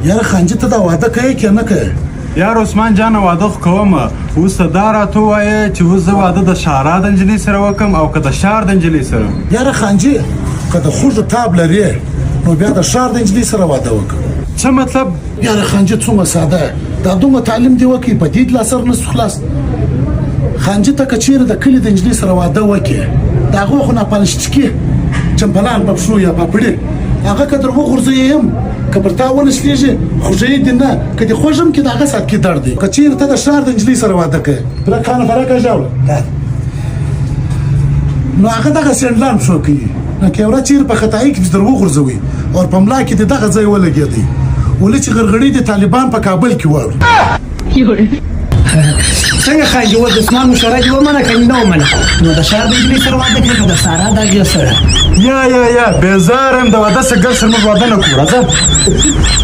یاره خانجي ته دا واده کوي که نه کوي؟ یار عثمان جان واده خو کوم اوس ته دا راته ووایه چې اوس زه واده د شهرا د نجلۍ سره وکړم او که د ښار د نجلۍ سره. یاره خانجي که د خوږو تاب لرې نو بیا د ښار د نجلۍ سره واده وکړه. څه مطلب؟ یاره خانجي څومره ساده دا دومره تعلیم دې وکړي په دې لا سر نه خلاص. خانجي ته که چېرې د کلي د نجلۍ سره واده وکړي د هغو خو ناپالشچکي چمپلان په پښو یا پاپړي هغه که در وغورځوي هم که پر تا ونښلېږي خوږوي دې نه که دې خوږ هم کړي د هغه ساعت کې درد دی. که چېرې ته د ښار د نجلۍ سره واده کوې برکانه فرقه ژاوله نو هغه دغه سینډلان پښو کوي نو که یوره چېرې په خطایي کې در وغورځوي او په ملا کې دې دغه ځای ولګېدی ولې چې غرغړې د طالبان په کابل کې واړو. څنګه خانجي اوس د عثمان مشوره دې ومنه که نه ومنه نو د ښار د نجلۍ سره واده کړې که د سارا د هغې سره؟ یا بېزاره یم د واده څه ګل سره موږ واده نه کړو راځه